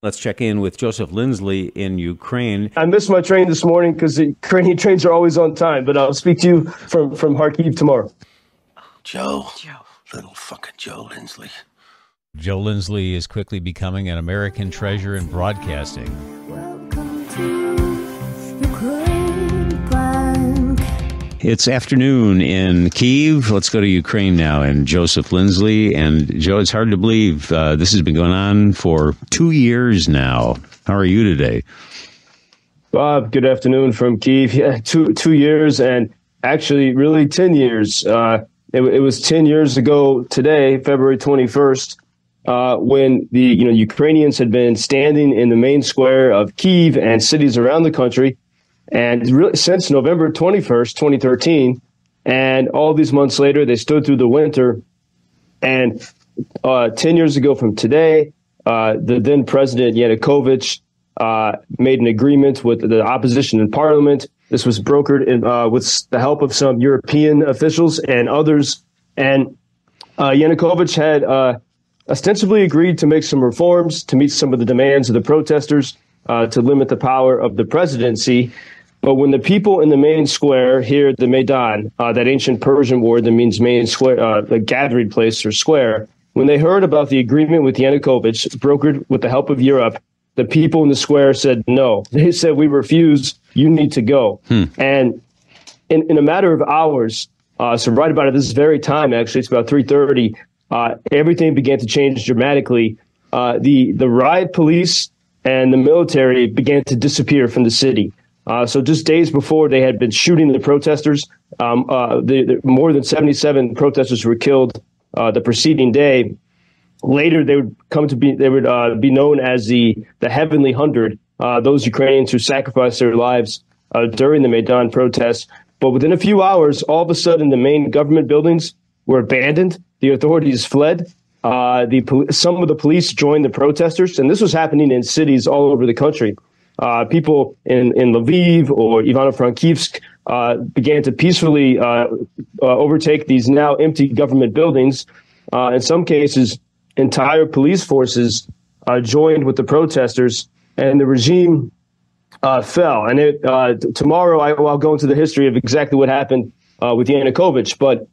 Let's check in with Joseph Lindsley in Ukraine. I missed my train this morning because the Ukrainian trains are always on time, but I'll speak to you from Kharkiv tomorrow. Joe. Little fucking Joe Lindsley. Joe Lindsley is quickly becoming an American treasure in broadcasting. Welcome to Ukraine Bank. It's afternoon in Kyiv. Let's go to Ukraine now, and Joseph Lindsley. And Joe, it's hard to believe this has been going on for 2 years now. How are you today? Bob, good afternoon from Kyiv. Yeah, two years, and actually really 10 years. It was 10 years ago today, February 21st, when the Ukrainians had been standing in the main square of Kyiv and cities around the country, and really since November 21st, 2013, and all these months later, they stood through the winter. And 10 years ago from today, the then President Yanukovych made an agreement with the opposition in parliament. This was brokered with the help of some European officials and others. And Yanukovych had ostensibly agreed to make some reforms to meet some of the demands of the protesters, to limit the power of the presidency. But when the people in the main square here, the Maidan, that ancient Persian word that means main square, the gathering place or square, when they heard about the agreement with Yanukovych, brokered with the help of Europe, the people in the square said no. They said, "We refuse. You need to go." And in a matter of hours, so right about at this very time, actually, it's about 3:30, everything began to change dramatically. The riot police and the military began to disappear from the city. So just days before, they had been shooting the protesters. More than 77 protesters were killed the preceding day. Later, they would be known as the Heavenly Hundred, those Ukrainians who sacrificed their lives during the Maidan protests. But within a few hours, all of a sudden, the main government buildings were abandoned. The authorities fled. Some of the police joined the protesters, and this was happening in cities all over the country. People in Lviv or Ivano-Frankivsk began to peacefully overtake these now empty government buildings. In some cases, entire police forces joined with the protesters, and the regime fell. And tomorrow I'll go into the history of exactly what happened with Yanukovych. But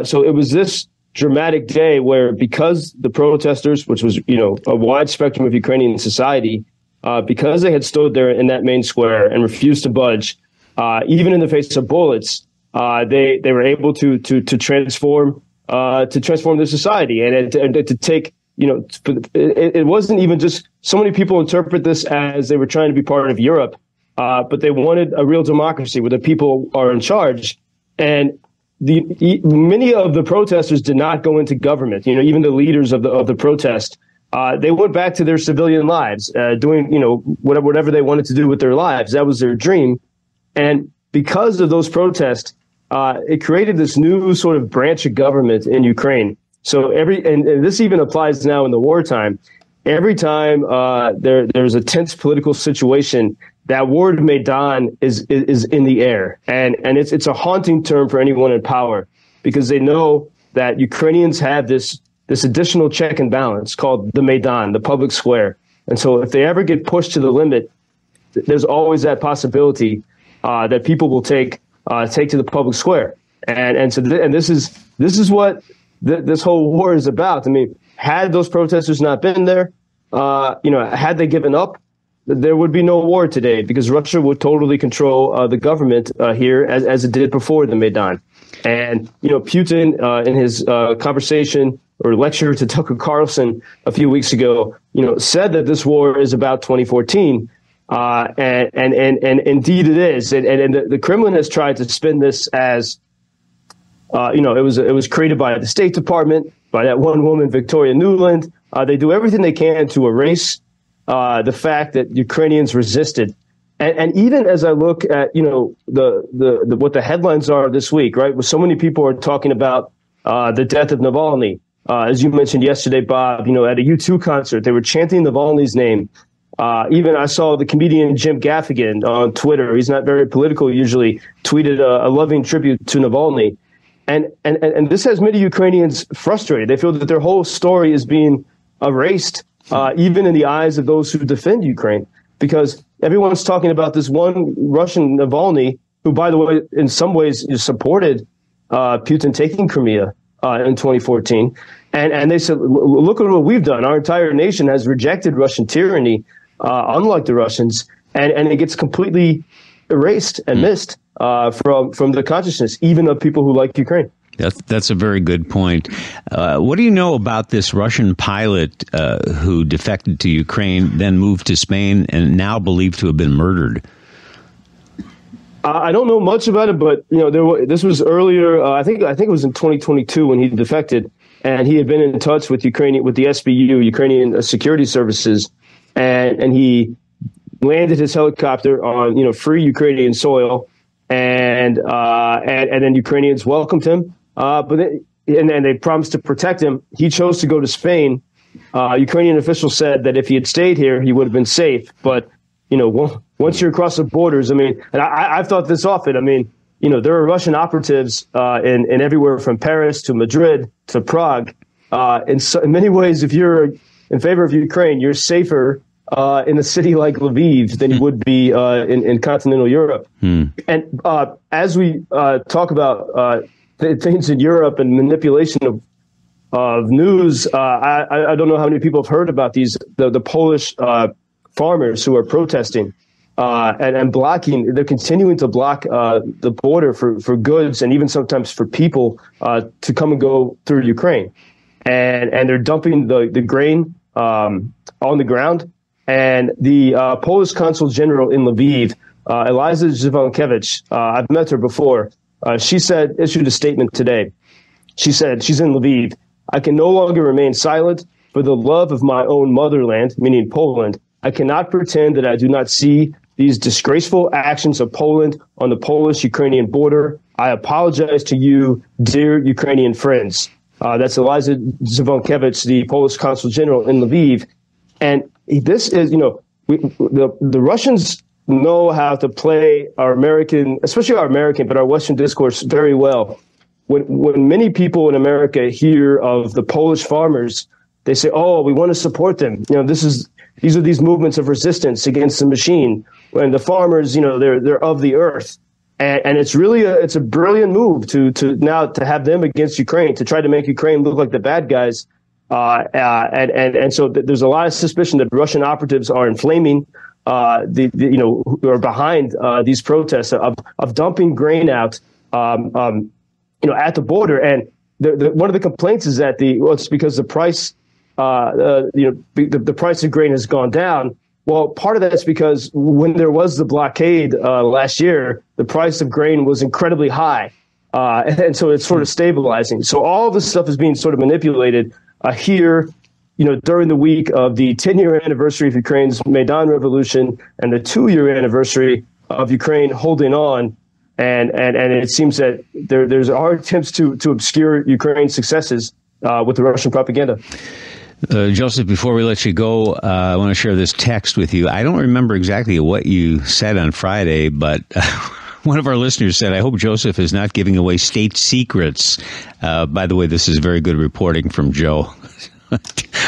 so it was this dramatic day where, because the protesters, which was a wide spectrum of Ukrainian society, because they had stood there in that main square and refused to budge, even in the face of bullets, they were able to transform their society, and to take, it wasn't even just, so many people interpret this as they were trying to be part of Europe, but they wanted a real democracy where the people are in charge. And many of the protesters did not go into government. Even the leaders of the protest, they went back to their civilian lives, doing whatever they wanted to do with their lives. That was their dream. And because of those protests, it created this new sort of branch of government in Ukraine. So and this even applies now in the wartime. Every time there's a tense political situation, that word Maidan is in the air, and it's a haunting term for anyone in power, because they know that Ukrainians have this additional check and balance called the Maidan, the public square. And so if they ever get pushed to the limit, there's always that possibility that people will take to the public square. And this is what this whole war is about. I mean, had those protesters not been there, had they given up, there would be no war today, because Russia would totally control the government here as it did before the Maidan. And, Putin, in his conversation or lecture to Tucker Carlson a few weeks ago, said that this war is about 2014. And indeed it is. And the Kremlin has tried to spin this as, it was created by the State Department, by that one woman, Victoria Nuland. They do everything they can to erase the fact that Ukrainians resisted. And even as I look at, what the headlines are this week, right, where so many people are talking about the death of Navalny. As you mentioned yesterday, Bob, at a U2 concert, they were chanting Navalny's name. Even I saw the comedian Jim Gaffigan on Twitter. He's not very political usually, tweeted a loving tribute to Navalny. And this has many Ukrainians frustrated. They feel that their whole story is being erased even in the eyes of those who defend Ukraine, because everyone's talking about this one Russian Navalny, who, by the way, in some ways supported Putin taking Crimea in 2014. And they said, look at what we've done. Our entire nation has rejected Russian tyranny, unlike the Russians, and it gets completely erased and missed from the consciousness, even of people who like Ukraine. That's a very good point. What do you know about this Russian pilot who defected to Ukraine, then moved to Spain, and now believed to have been murdered? I don't know much about it, but this was earlier. I think it was in 2022 when he defected, and he had been in touch with the SBU, Ukrainian Security Services, and he landed his helicopter on free Ukrainian soil, and then Ukrainians welcomed him. But they promised to protect him. He chose to go to Spain. Ukrainian officials said that if he had stayed here, he would have been safe. But once you're across the borders, and I've thought this often. There are Russian operatives in everywhere from Paris to Madrid to Prague. In many ways, if you're in favor of Ukraine, you're safer in a city like Lviv than you would be in continental Europe. And as we talk about things in Europe and manipulation of news, I don't know how many people have heard about the Polish farmers who are protesting and blocking. They're continuing to block the border for goods and even sometimes for people to come and go through Ukraine. And they're dumping the grain on the ground. And the Polish consul general in Lviv, Eliza Zivonkiewicz, I've met her before. She issued a statement today. She said, she's in Lviv. I can no longer remain silent for the love of my own motherland, meaning Poland. I cannot pretend that I do not see these disgraceful actions of Poland on the Polish-Ukrainian border. I apologize to you, dear Ukrainian friends. That's Eliza Zivonkiewicz, the Polish consul general in Lviv. And this is, the Russians know how to play our American, but our Western discourse very well. When many people in America hear of the Polish farmers, they say, "Oh, we want to support them." These are these movements of resistance against the machine. When the farmers, they're of the earth, and it's really it's a brilliant move to now to have them against Ukraine, to try to make Ukraine look like the bad guys. And so there's a lot of suspicion that Russian operatives are inflaming who are behind these protests of dumping grain out at the border. And one of the complaints is that it's because the price the price of grain has gone down. Well, part of that's because when there was the blockade last year, the price of grain was incredibly high, and so it's sort of stabilizing. So all this stuff is being sort of manipulated here, during the week of the 10-year anniversary of Ukraine's Maidan Revolution and the 2-year anniversary of Ukraine holding on. And it seems that there are attempts to obscure Ukraine's successes with the Russian propaganda. Joseph, before we let you go, I want to share this text with you. I don't remember exactly what you said on Friday, but one of our listeners said, I hope Joseph is not giving away state secrets. By the way, this is very good reporting from Joe.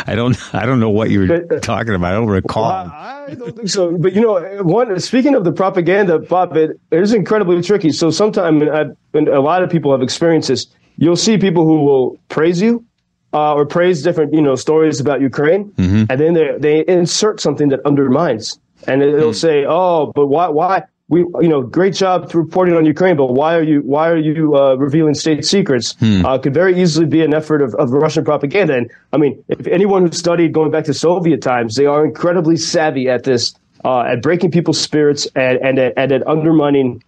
I don't know what you were talking about. I don't recall. Well, I don't think so. But, speaking of the propaganda, Bob, it is incredibly tricky. So sometimes, and a lot of people have experienced this, you'll see people who will praise you or praise different, stories about Ukraine. Mm-hmm. And then they insert something that undermines. And it'll say, oh, but why? Great job reporting on Ukraine, but why are you revealing state secrets? Could very easily be an effort of Russian propaganda. And if anyone who studied going back to Soviet times, they are incredibly savvy at this, at breaking people's spirits and at undermining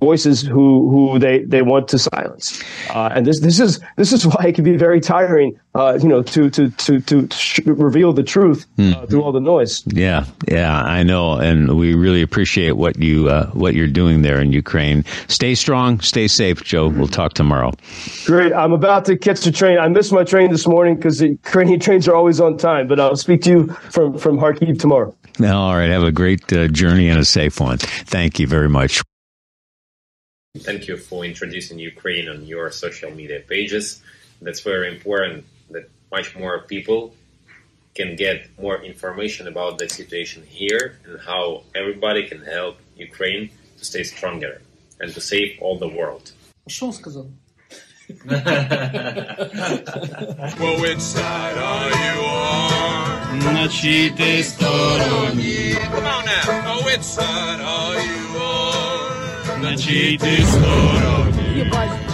voices who they want to silence. And this is why it can be very tiring, to reveal the truth through all the noise. Yeah, I know, and we really appreciate what you're doing there in Ukraine. Stay strong, stay safe, Joe. We'll talk tomorrow. Great. I'm about to catch the train. I missed my train this morning because the Ukrainian trains are always on time. But I'll speak to you from Kharkiv tomorrow. All right. Have a great journey and a safe one. Thank you very much. Thank you for introducing Ukraine on your social media pages. That's very important that much more people can get more information about the situation here and how everybody can help Ukraine to stay stronger and to save all the world. Що він сказав? Well, which side are you on? На чиїй ти стороні? Come on now. Oh, which side are you on? На чиїй ти стороні?